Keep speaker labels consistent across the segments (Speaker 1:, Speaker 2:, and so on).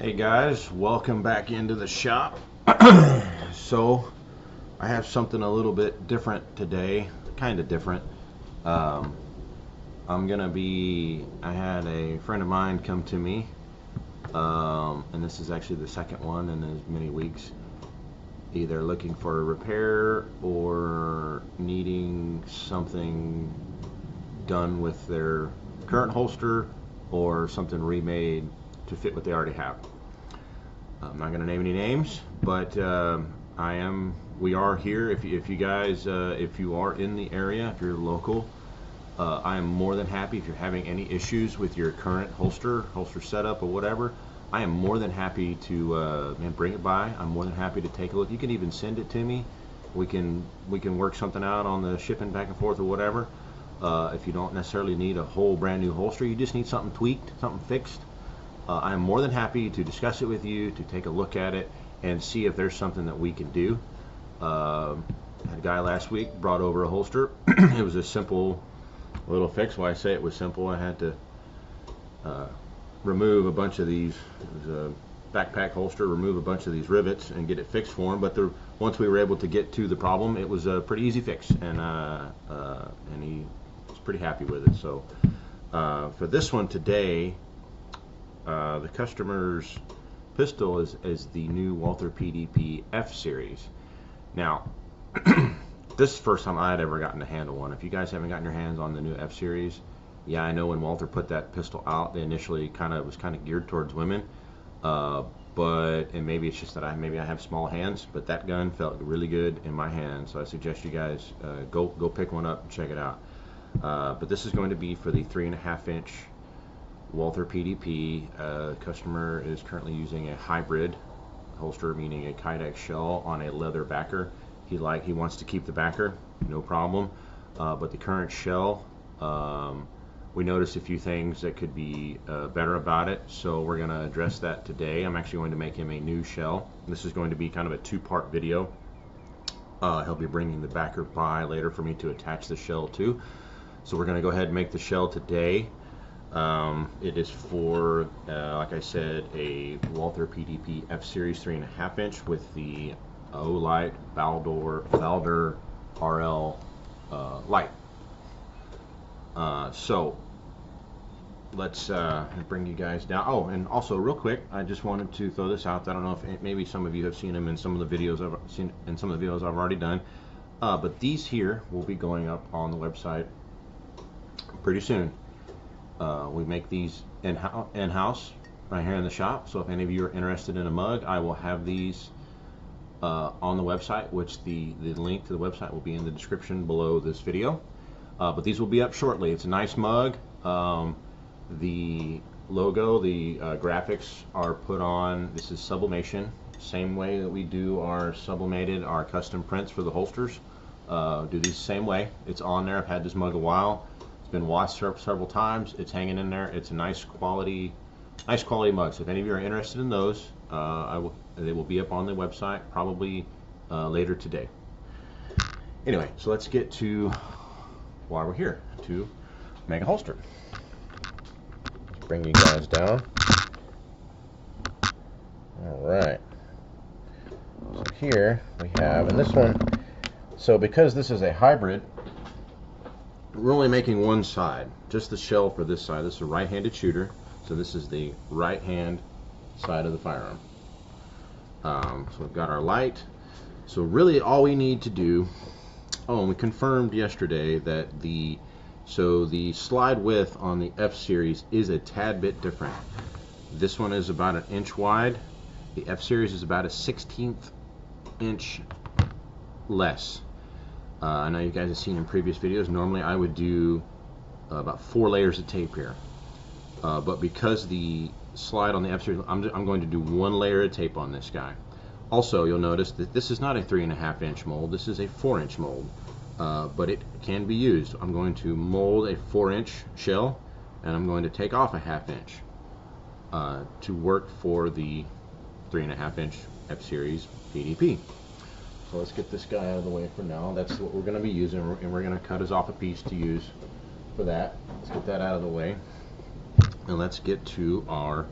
Speaker 1: Hey guys, welcome back into the shop. So I have something a little bit different today, kind of different. I had a friend of mine come to me, and this is actually the second one in as many weeks, either looking for a repair or needing something done with their current holster or something remade to fit what they already have. I'm not going to name any names, but we are here. If you guys, if you are in the area, if you're local, I am more than happy. If you're having any issues with your current holster setup or whatever, I am more than happy to bring it by. I'm more than happy to take a look. You can even send it to me. We can work something out on the shipping back and forth or whatever. If you don't necessarily need a whole brand new holster, you just need something tweaked, something fixed. I am more than happy to discuss it with you, to take a look at it, and see if there's something that we can do. I had a guy last week brought over a holster. It was a simple little fix. Why I say it was simple, I had to remove a bunch of these. It was a backpack holster. Remove a bunch of these rivets and get it fixed for him. But once we were able to get to the problem, it was a pretty easy fix, and he was pretty happy with it. So for this one today. The customer's pistol is the new Walther PDP F series. Now, this is the first time I had ever gotten to handle one. If you guys haven't gotten your hands on the new F series, yeah, I know when Walther put that pistol out, they initially was kind of geared towards women. And maybe it's just that I have small hands, but that gun felt really good in my hand. So I suggest you guys go pick one up and check it out. But this is going to be for the 3.5-inch Walther PDP. Customer is currently using a hybrid holster, meaning a kydex shell on a leather backer. He wants to keep the backer, no problem. But the current shell, we noticed a few things that could be better about it, so we're going to address that today. I'm actually going to make him a new shell. This is going to be kind of a two-part video. He'll be bringing the backer by later for me to attach the shell to. So we're going to go ahead and make the shell today. It is for, like I said, a Walther PDP F Series 3.5-inch with the Olight Walther RL light. So let's bring you guys down. Oh, and also real quick, I just wanted to throw this out. I don't know if maybe some of you have seen them in some of the videos I've already done, but these here will be going up on the website pretty soon. We make these in-house right here in the shop, so if any of you are interested in a mug, I will have these on the website, which the link to the website will be in the description below this video. But these will be up shortly. It's a nice mug. The logo, the graphics are put on. This is sublimation, same way that we do our our custom prints for the holsters. Do these the same way. It's on there. I've had this mug a while. It's been washed several times. It's hanging in there. It's a nice quality mug. So if any of you are interested in those, they will be up on the website probably later today. Anyway, so let's get to why we're here, to make a holster. Let's bring you guys down. All right. So here we have, and this one. So because this is a hybrid, we're only making one side, just the shell for this side. This is a right-handed shooter, so this is the right-hand side of the firearm. So we've got our light. So really all we need to do, oh, and we confirmed yesterday that the slide width on the F series is a tad bit different. This one is about 1 inch wide. The F series is about a 1/16 inch less. I know you guys have seen in previous videos, normally I would do about 4 layers of tape here. But because the slide on the F series, I'm going to do 1 layer of tape on this guy. Also, you'll notice that this is not a 3.5-inch mold, this is a 4-inch mold. But it can be used. I'm going to mold a 4-inch shell, and I'm going to take off a 1/2 inch to work for the 3.5-inch F series PDP. So let's get this guy out of the way for now. That's what we're going to be using, and we're going to cut us off a piece to use for that. Let's get that out of the way, and let's get to our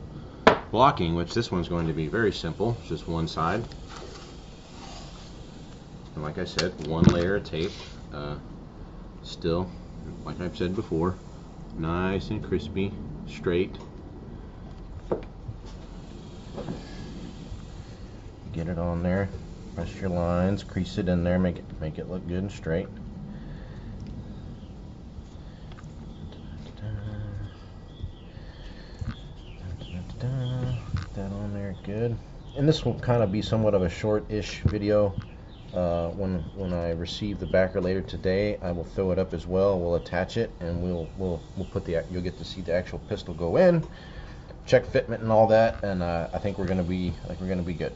Speaker 1: blocking, which this one's going to be very simple, just one side. And like I said, one layer of tape. Still, like I've said before, nice and crispy, straight. Get it on there. Press your lines, crease it in there, make it look good and straight. Get that on there, good. And this will kind of be somewhat of a short-ish video. When I receive the backer later today, I will throw it up as well. We'll attach it, and we'll put you'll get to see the actual pistol go in, check fitment and all that, and I think we're gonna be good.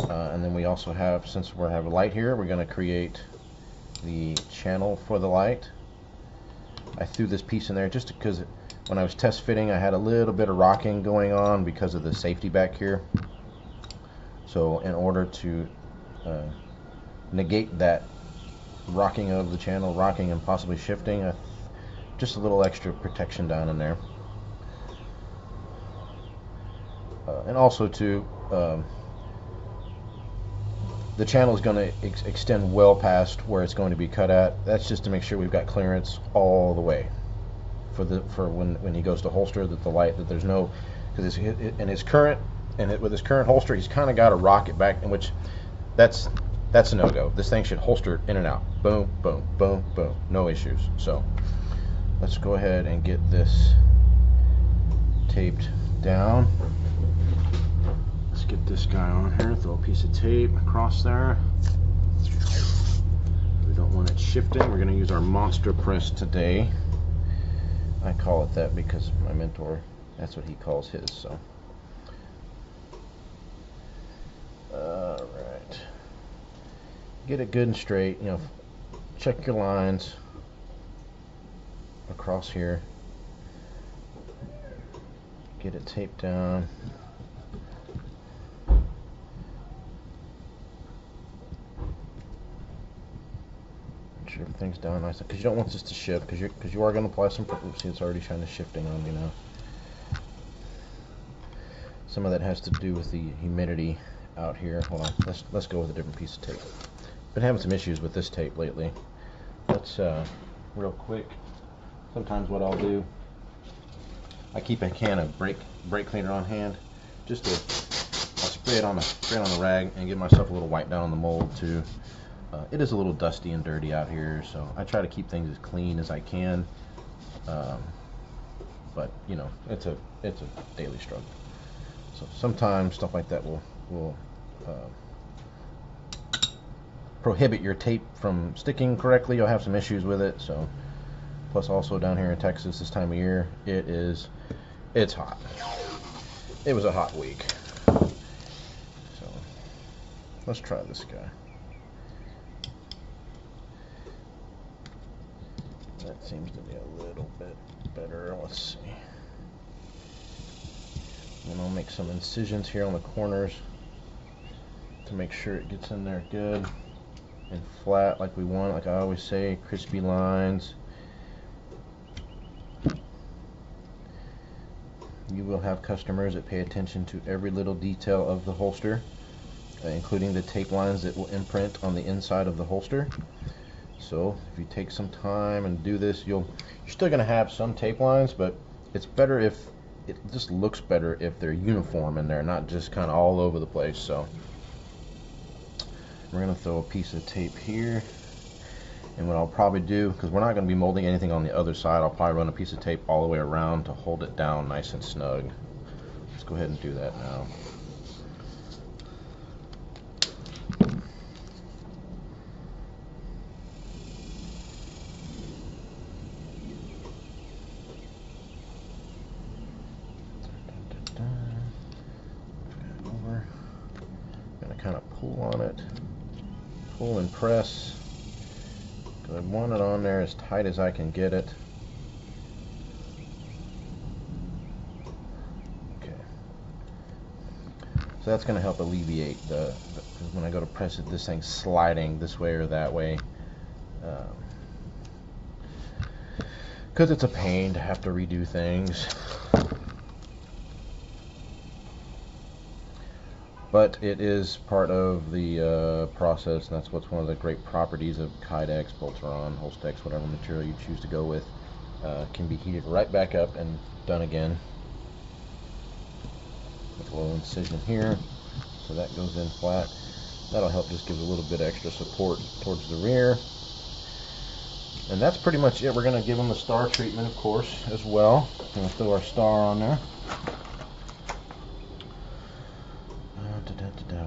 Speaker 1: And then we also have, since we have a light here, we're gonna create the channel for the light. I threw this piece in there just because when I was test fitting, I had a little bit of rocking going on because of the safety back here. So in order to negate that rocking of the channel, rocking and possibly shifting, just a little extra protection down in there. And also the channel is going to extend well past where it's going to be cut at. That's just to make sure we've got clearance all the way for when he goes to holster, that the light, that there's no, because in his current, with his current holster, he's kind of got to rock it back, in which that's a no-go. This thing should holster in and out. Boom, boom, boom, boom. No issues. So let's go ahead and get this taped down. Let's get this guy on here. Throw a piece of tape across there. We don't want it shifting. We're going to use our monster press today. I call it that because my mentor, that's what he calls his. So alright, get it good and straight, you know, check your lines across here, get it taped down. Make sure everything's down nice, because you don't want this to shift, because you are going to apply some, see, it's already kind of shifting on me now. Some of that has to do with the humidity out here. Hold on, let's go with a different piece of tape. Been having some issues with this tape lately. Let's real quick. Sometimes what I'll do, I keep a can of brake cleaner on hand, just to I'll spray it on the rag and give myself a little wipe down on the mold too. It is a little dusty and dirty out here, so I try to keep things as clean as I can. But you know, it's a daily struggle. So sometimes stuff like that will prohibit your tape from sticking correctly. You'll have some issues with it. So, plus also down here in Texas this time of year, it's hot. It was a hot week. So let's try this guy. That seems to be a little bit better. Let's see. And I'll make some incisions here on the corners to make sure it gets in there good and flat like we want. Like I always say, crispy lines. You will have customers that pay attention to every little detail of the holster, including the tape lines that will imprint on the inside of the holster. So if you take some time and do this, you're still going to have some tape lines, but it's better if it just looks better if they're uniform and they're not just kind of all over the place. So we're going to throw a piece of tape here, and what I'll probably do, because we're not going to be molding anything on the other side, I'll probably run a piece of tape all the way around to hold it down nice and snug. Let's go ahead and do that now. Kind of pull on it, pull and press, because I want it on there as tight as I can get it. Okay, so that's going to help alleviate the when I go to press it, this thing's sliding this way or that way, because it's a pain to have to redo things. but it is part of the process, and that's what's one of the great properties of kydex, Walther, Holstex, whatever material you choose to go with. Can be heated right back up and done again. With a little incision here, so that goes in flat. That'll help just give a little bit extra support towards the rear. And that's pretty much it. We're going to give them the star treatment, of course, as well. We're going to throw our star on there.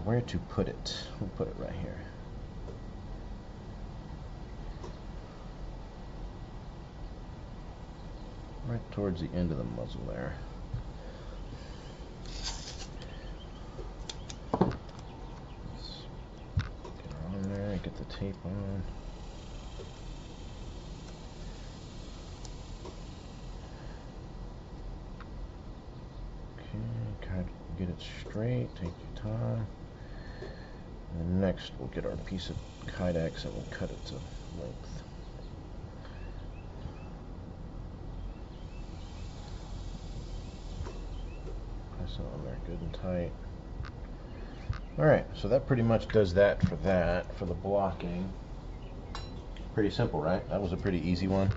Speaker 1: Where to put it? We'll put it right here. Right towards the end of the muzzle there. Let's get her on there, get the tape on. Okay, kind of get it straight, take your time. And next we'll get our piece of kydex and we'll cut it to length. Press it on there good and tight. Alright, so that pretty much does that, for the blocking. Pretty simple, right? That was a pretty easy one.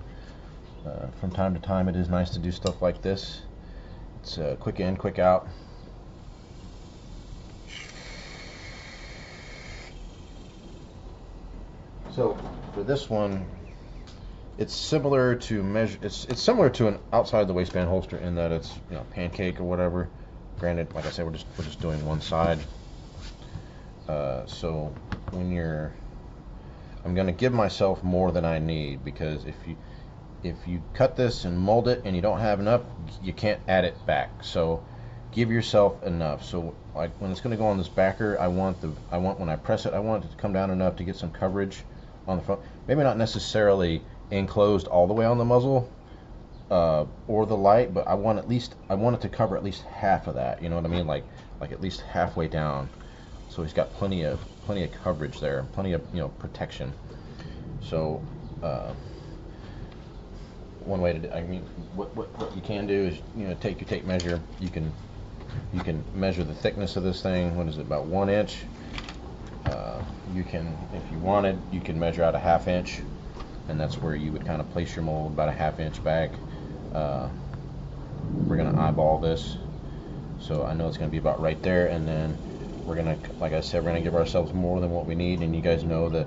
Speaker 1: From time to time it is nice to do stuff like this. It's quick in, quick out. So for this one, it's similar to It's similar to an outside the waistband holster in that it's, you know, pancake or whatever. Granted, like I said, we're just doing one side. So when I'm going to give myself more than I need, because if you cut this and mold it and you don't have enough, you can't add it back. So give yourself enough. So like when it's going to go on this backer, I want when I press it, I want it to come down enough to get some coverage on the front. Maybe not necessarily enclosed all the way on the muzzle or the light, but I want it to cover at least half of that. You know what I mean? Like at least halfway down. So he's got plenty of coverage there, plenty of, you know, protection. So one way to do, I mean, what you can do is, you know, take your tape measure. You can measure the thickness of this thing. What is it, about 1 inch? You can, if you wanted, you can measure out a 1/2 inch, and that's where you would kind of place your mold, about a 1/2 inch back. We're gonna eyeball this, so I know it's gonna be about right there, and then we're gonna, like I said, we're gonna give ourselves more than what we need. And you guys know that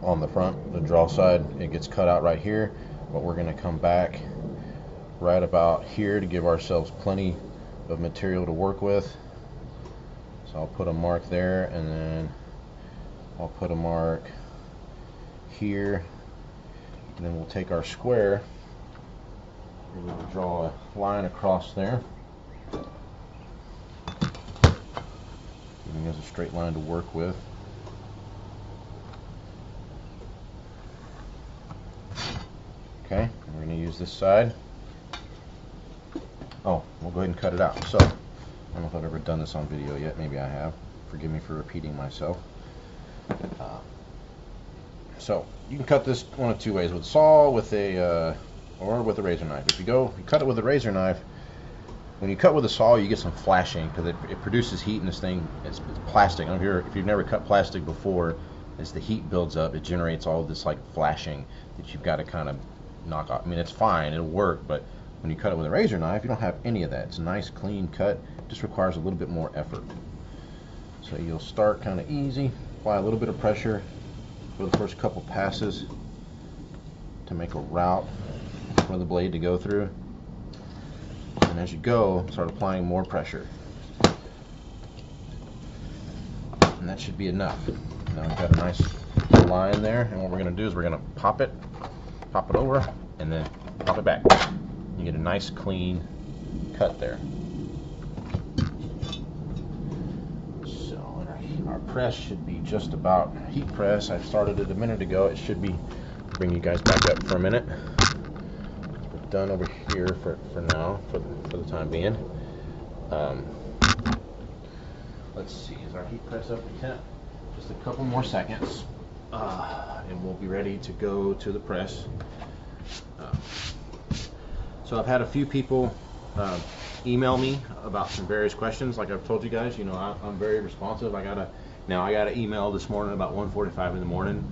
Speaker 1: on the front, the draw side, it gets cut out right here, but we're gonna come back right about here to give ourselves plenty of material to work with. So I'll put a mark there, and then I'll put a mark here, and then we'll take our square and we'll draw a line across there, giving us a straight line to work with. Okay, and we're going to use this side. Oh, we'll go ahead and cut it out. So I don't know if I've ever done this on video yet. Maybe I have. Forgive me for repeating myself. So you can cut this one of two ways: with a saw, or with a razor knife. If you cut it with a razor knife, when you cut with a saw, you get some flashing because it produces heat, and this thing it's plastic. I don't know if you've never cut plastic before. As the heat builds up, it generates all this like flashing that you've got to kind of knock off. I mean, it's fine, it'll work, but when you cut it with a razor knife, you don't have any of that. It's a nice, clean cut. It just requires a little bit more effort. So you'll start kind of easy, apply a little bit of pressure for the first couple passes to make a route for the blade to go through. And as you go, start applying more pressure. And that should be enough. Now we've got a nice line there, and what we're going to do is we're going to pop it over, and then pop it back. You get a nice clean cut there. So our press should be just about heat press. I started it a minute ago. It should be, bring you guys back up for a minute. We're done over here for now, for the time being. Let's see, is our heat press up to temp? Just a couple more seconds, and we'll be ready to go to the press. So I've had a few people email me about some various questions. Like I've told you guys, you know, I'm very responsive. I got an email this morning about 1:45 in the morning.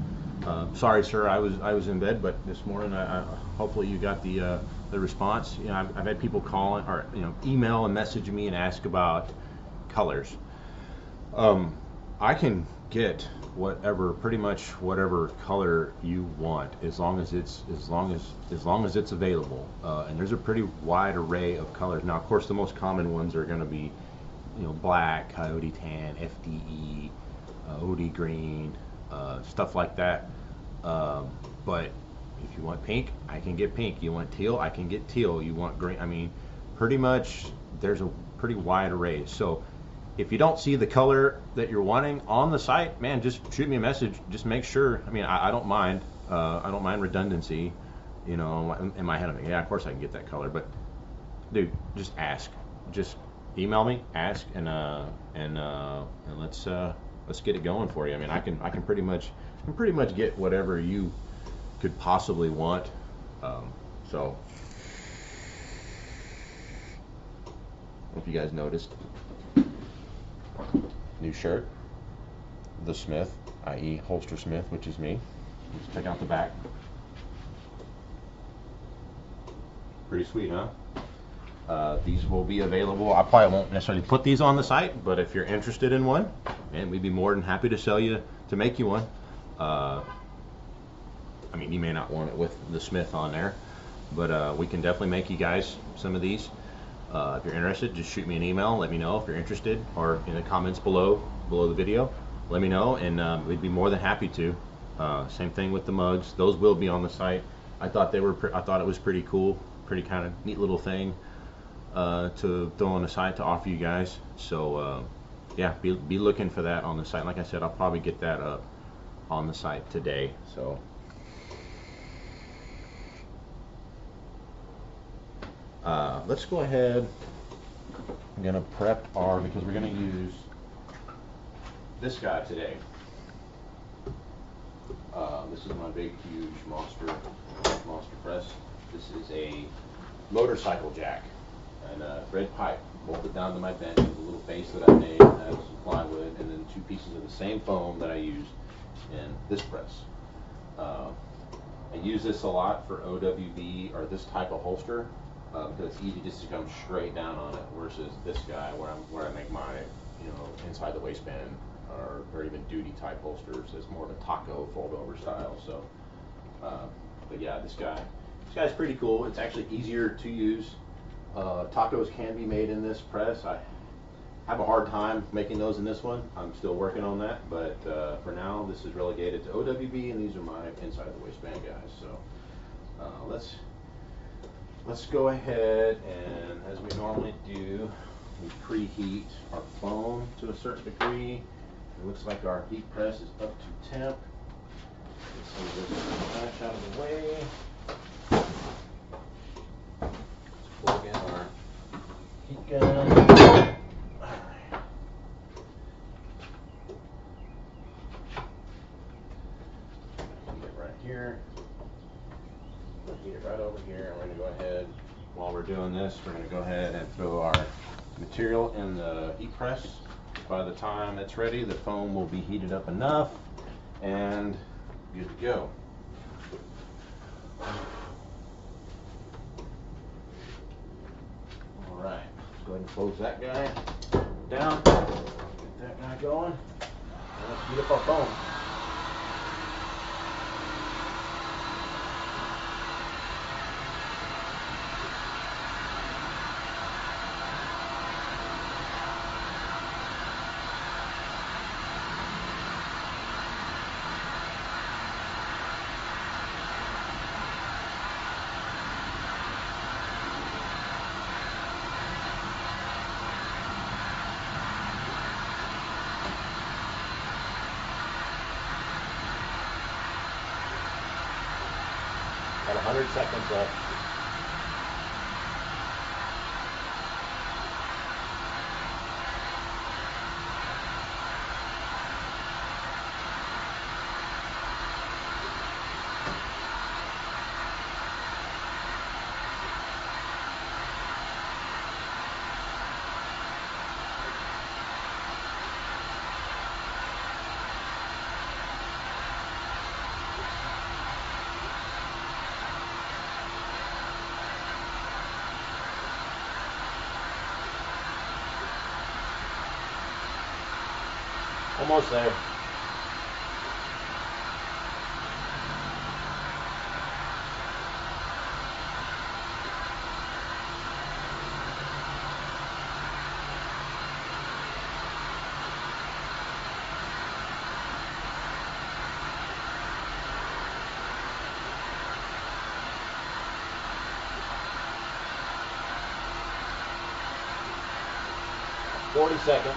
Speaker 1: Sorry, sir, I was in bed, but this morning I hopefully you got the response. You know, I've had people call or email and message me and ask about colors. I can get pretty much whatever color you want, as long as it's available. And there's a pretty wide array of colors. Now, of course, the most common ones are going to be, black, coyote tan, FDE, OD green, stuff like that. But if you want pink, I can get pink. You want teal, I can get teal. You want green, I mean, pretty much there's a pretty wide array. So if you don't see the color that you're wanting on the site, man, just shoot me a message. Just make sure. I mean, I don't mind. I don't mind redundancy. In my head, I'm like, yeah, of course I can get that color. But dude, just ask. Just email me, ask, and let's get it going for you. I mean, I can pretty much get whatever you could possibly want. So, hope you guys noticed. New shirt, the Smith, i.e. Holster Smith, which is me. Let's check out the back. Pretty sweet, huh? These will be available. I probably won't necessarily put these on the site, but if you're interested in one, and we'd be more than happy to make you one. I mean, you may not want it with the Smith on there, but we can definitely make you guys some of these. If you're interested, just shoot me an email. Let me know if you're interested, or in the comments below the video. Let me know, and we'd be more than happy to. Same thing with the mugs; those will be on the site. I thought it was pretty cool, pretty kind of neat little thing to throw on the site to offer you guys. So yeah, be looking for that on the site. Like I said, I'll probably get that up on the site today. So. Let's go ahead. I'm going to prep because we're going to use this guy today. This is my big, huge monster press. This is a motorcycle jack and a red pipe bolted down to my bench with a little base that I made out of some plywood, and then 2 pieces of the same foam that I used in this press. I use this a lot for OWB or this type of holster. Because it's easy just to come straight down on it, versus this guy where I make my inside the waistband or even duty type holsters. It's more of a taco fold over style. So, but yeah, this guy's pretty cool. It's actually easier to use. Tacos can be made in this press. I have a hard time making those in this one. I'm still working on that, but for now this is relegated to OWB, and these are my inside the waistband guys. So let's go ahead, and as we normally do, we preheat our foam to a certain degree. It looks like our heat press is up to temp. Get some of this flash out of the way. Let's plug in our heat gun. Alright. Heat it right here. Heat it right over here, and we're going to go ahead, while we're doing this, we're going to go ahead and throw our material in the heat press. By the time it's ready, the foam will be heated up enough and good to go. Alright, let's go ahead and close that guy down, get that guy going, and let's heat up our foam. Got 100 seconds left. Almost there. $40 seconds.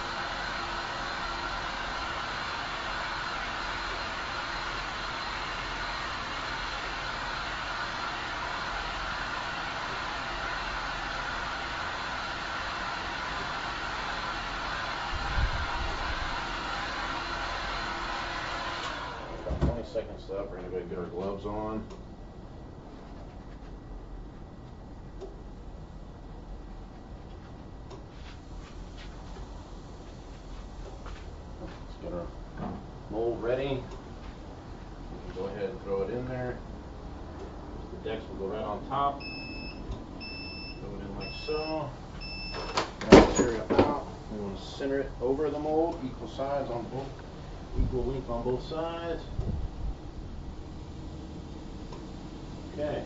Speaker 1: About 20 seconds left. We're going to go get our gloves on. Let's get our mold ready. We can go ahead and throw it in there. The decks will go right on top. Throw it in like so. Now material out. We want to center it over the mold, equal sides on both, equal length on both sides. Okay.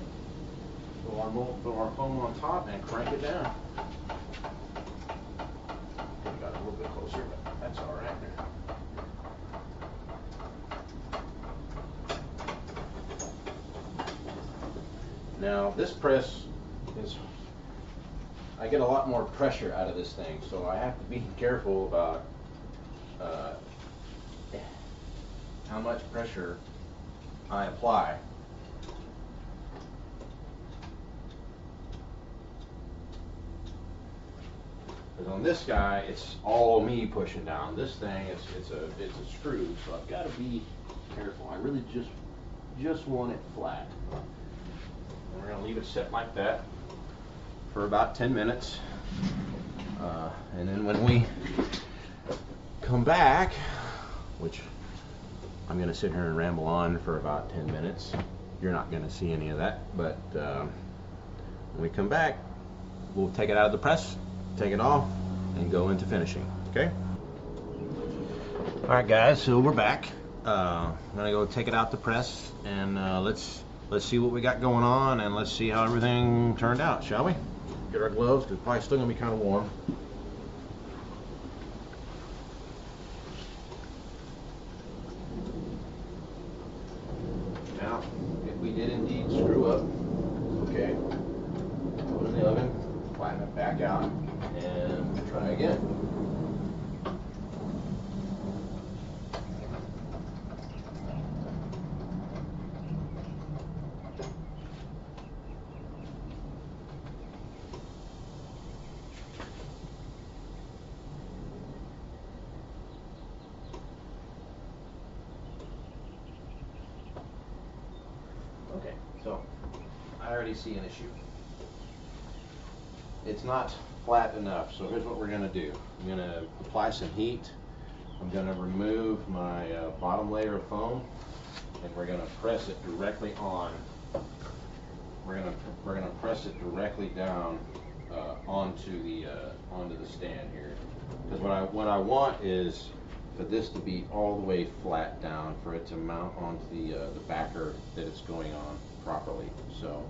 Speaker 1: Throw our mold, throw our foam on top and crank it down. Got it a little bit closer, but that's all right. Now this press is, I get a lot more pressure out of this thing, so I have to be careful about how much pressure I apply. Because on this guy, it's all me pushing down. This thing, it's a screw, so I've got to be careful. I really just want it flat. And we're going to leave it set like that for about 10 minutes. And then when we come back, which I'm going to sit here and ramble on for about 10 minutes. You're not going to see any of that, but when we come back, we'll take it out of the press, take it off, and go into finishing. Okay? All right, guys. So we're back. I'm gonna go take it out the press, and let's see what we got going on, and let's see how everything turned out, shall we? Get our gloves, because it's probably still gonna be kind of warm. Now, if we did indeed screw up, okay, put it in the oven, flatten it back out, and try again. Okay, so I already see an issue. It's not flat enough, so here's what we're going to do. I'm going to apply some heat. I'm going to remove my bottom layer of foam, and we're going to press it directly on. We're going to press it directly down onto the stand here. Because what I want is for this to be all the way flat down, for it to mount onto the backer that it's going on properly. So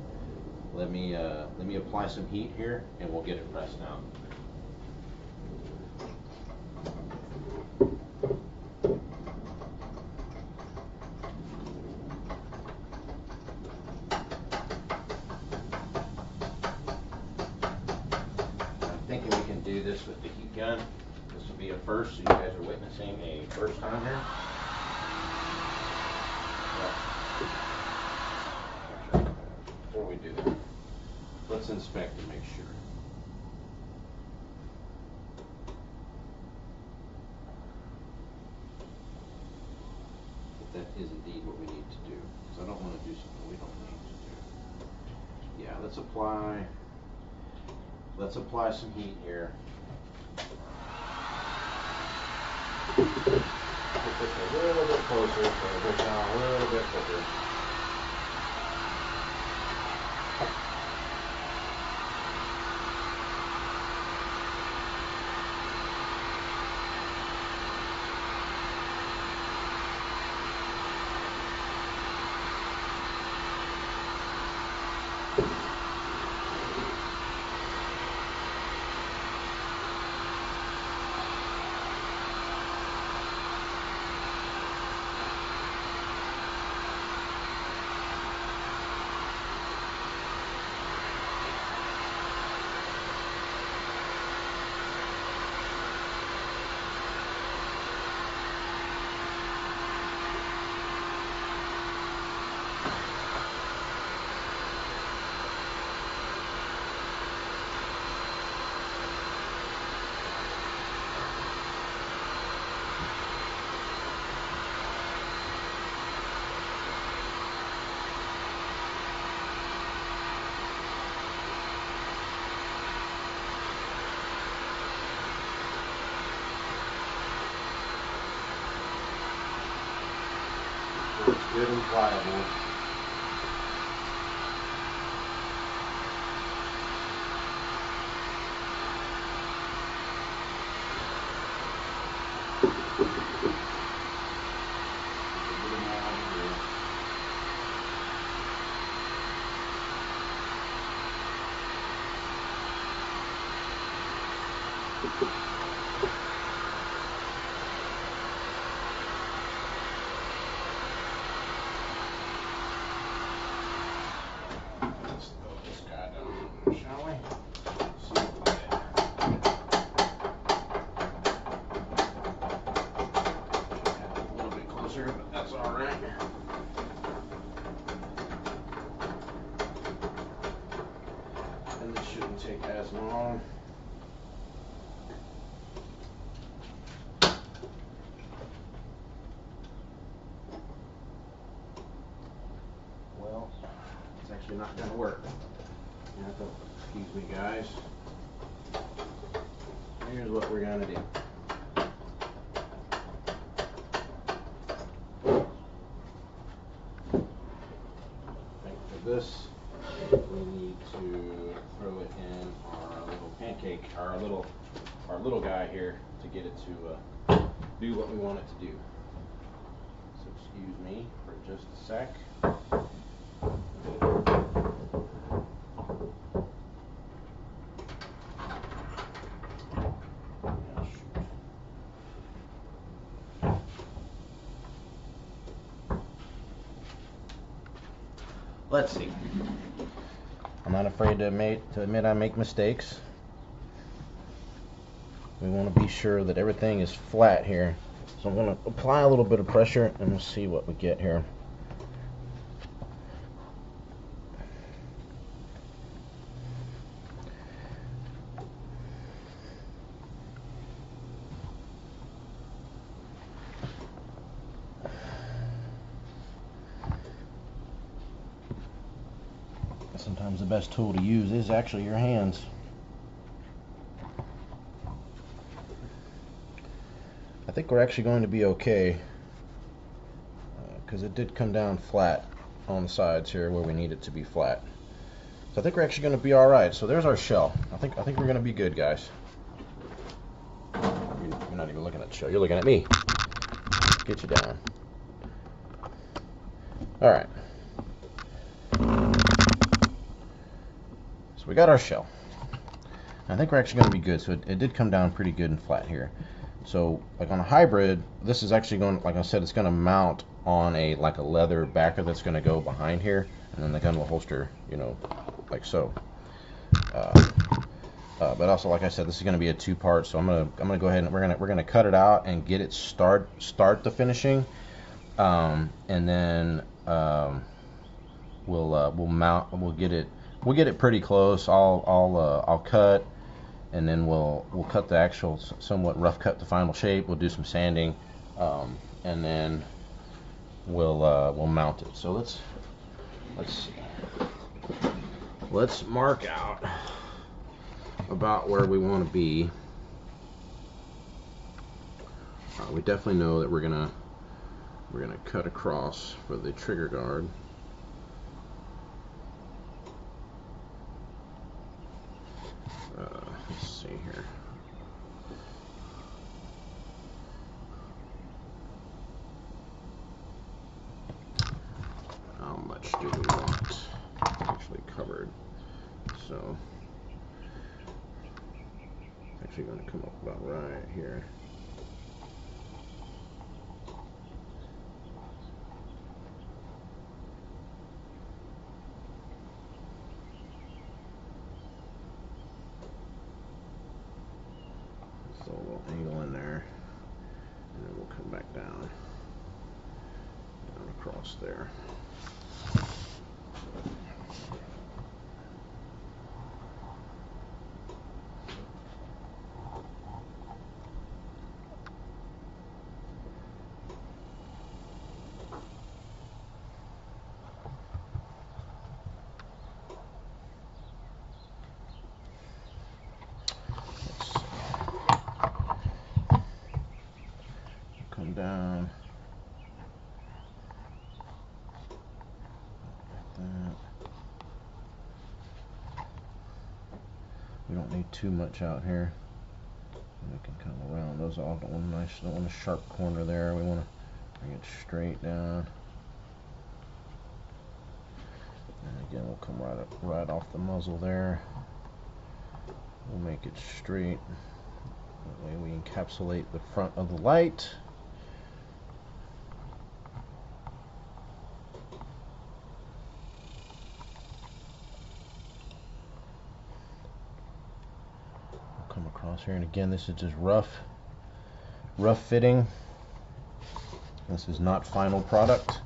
Speaker 1: let me apply some heat here, and we'll get it pressed down. I'm thinking we can do this with the heat gun. This will be a first, so you guys are witnessing a first time here. Before we do that, let's inspect and make sure. That is indeed what we need to do, because I don't want to do something we don't need to do. Yeah, let's apply some heat here. Push this a little bit closer, so we'll push down a little bit quicker. It's good and pliable. Let's throw this guy down, shall we? See if we get a little bit closer, but that's all right. And this shouldn't take as long. Well, it's actually not going to work. You have to excuse me, guys. Here's what we're going to do. I think for this, we need to throw it in our little pancake, our little guy here, to get it to do what we want it to do. So excuse me for just a sec. Let's see. I'm not afraid to admit I make mistakes. We want to be sure that everything is flat here. So I'm going to apply a little bit of pressure and we'll see what we get here. Sometimes the best tool to use is actually your hands. I think we're actually going to be okay because it did come down flat on the sides here where we need it to be flat. So I think we're actually going to be all right. So there's our shell. I think we're going to be good, guys. You're not even looking at the shell. You're looking at me. Get you down. All right. So we got our shell. I think we're actually going to be good. So it did come down pretty good and flat here. So like on a hybrid, this is actually going, like I said, it's going to mount on a leather backer that's going to go behind here, and then the gun will holster, you know, like so. But also, like I said, this is going to be a two-part. So I'm gonna go ahead and we're gonna cut it out and get it start the finishing, and then we'll get it pretty close. I'll cut. And then we'll cut the actual somewhat rough cut the final shape. We'll do some sanding, and then we'll mount it. So let's see. Let's mark out about where we want to be. We definitely know that we're gonna cut across for the trigger guard. Let's see here. How much do we want actually covered? So it's actually going to come up about right here. So a little angle in there, and then we'll come back down across there. Come down. don't need too much out here. We can come around those off. Don't want a sharp corner there. We want to bring it straight down. And again, we'll come right off the muzzle there. We'll make it straight. That way we encapsulate the front of the light. Come across here, and again, this is just rough fitting. This is not final product.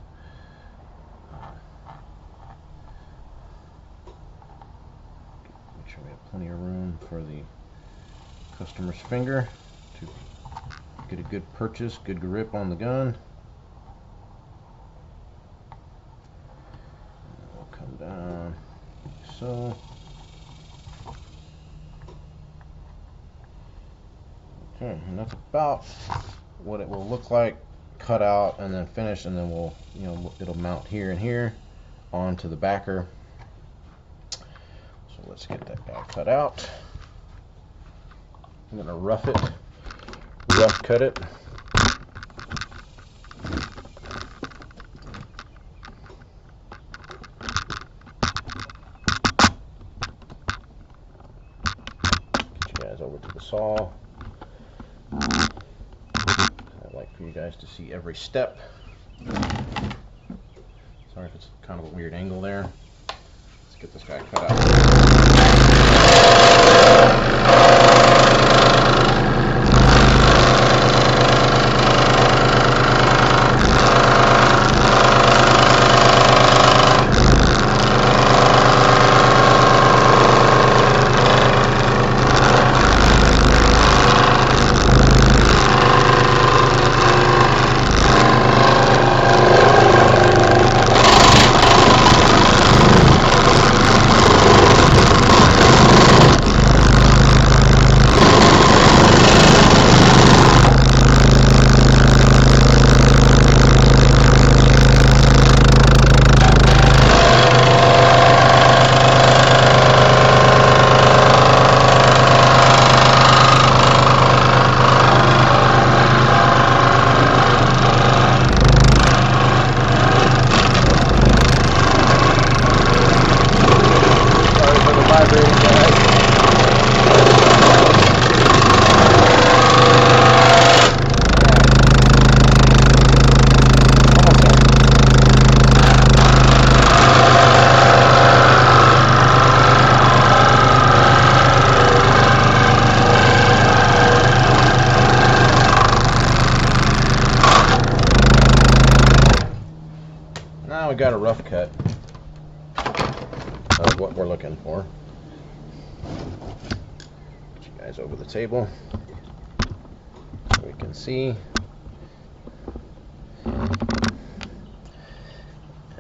Speaker 1: Make sure we have plenty of room for the customer's finger to get a good purchase, good grip on the gun. And we'll come down like so. Okay, and that's about what it will look like cut out and then finished, and then we'll, it'll mount here and here onto the backer. So let's get that guy cut out. I'm gonna rough cut it. Get you guys over to the saw. I'd like for you guys to see every step. Sorry if it's kind of a weird angle there. Let's get this guy cut out. Now we got a rough cut of what we're looking for. Get you guys over the table so we can see. And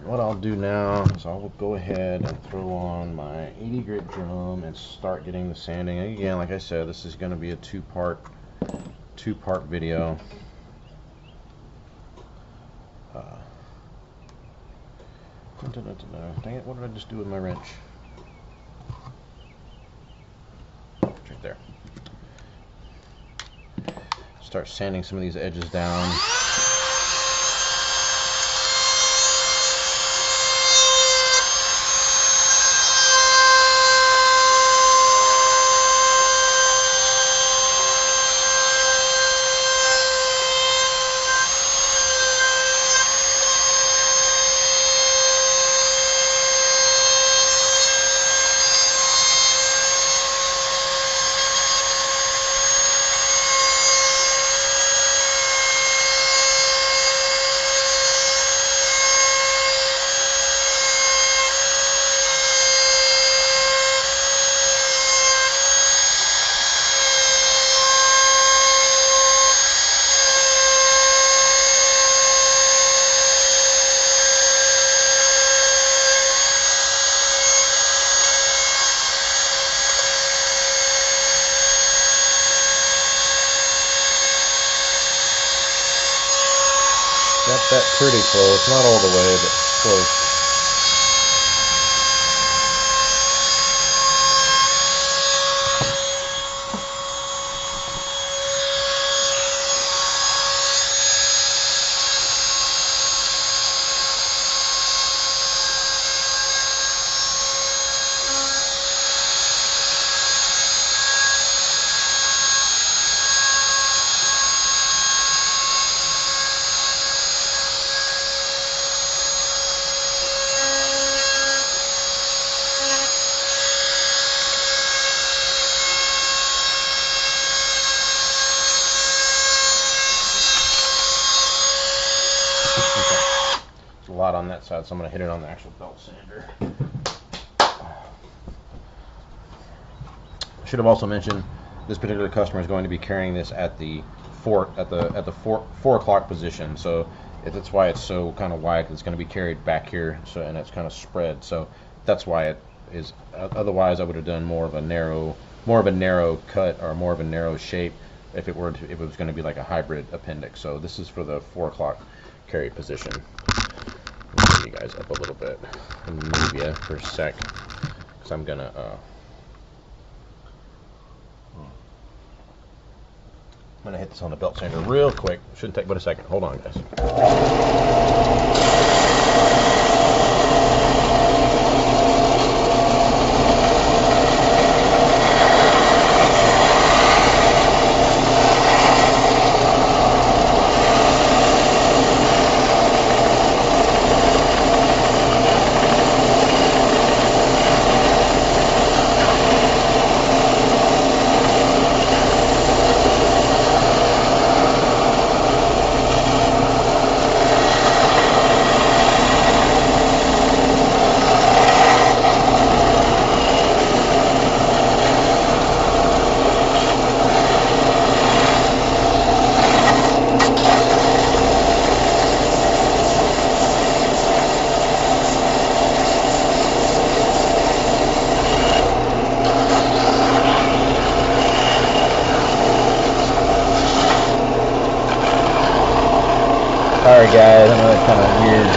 Speaker 1: what I'll do now is I will go ahead and throw on my 80 grit drum and start getting the sanding. And again, like I said, this is going to be a two-part video. Dang it, what did I just do with my wrench? Right there. Start sanding some of these edges down. Got that pretty close, not all the way, but close. a lot on that side, so I'm going to hit it on the actual belt sander. I should have also mentioned this particular customer is going to be carrying this at the 4 o'clock position, so that's why it's so kind of wide. It's going to be carried back here, so, and it's kind of spread, so that's why it is. Otherwise, I would have done more of a narrow cut or more of a narrow shape if it was going to be like a hybrid appendix. So this is for the 4 o'clock carry position. Let me get you guys up a little bit and move you for a sec, because I'm gonna hit this on the belt sander real quick. Shouldn't take but a second. Hold on, guys. Sorry guys, I know that's kind of weird.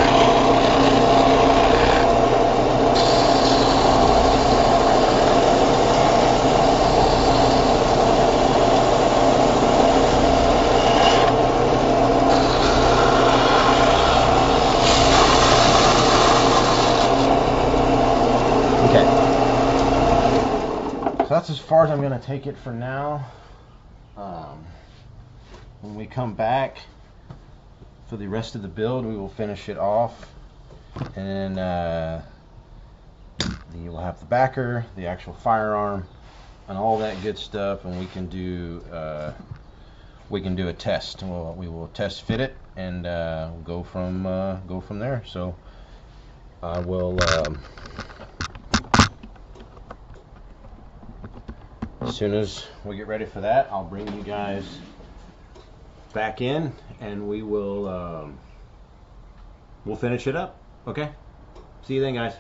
Speaker 1: Okay. So that's as far as I'm going to take it for now. When we come back for the rest of the build, we will finish it off, and you will have the backer, the actual firearm, and all that good stuff, and we can do a test. We will test fit it and go from there. So I will as soon as we get ready for that, I'll bring you guys back in, and we'll finish it up. Okay, see you then, guys.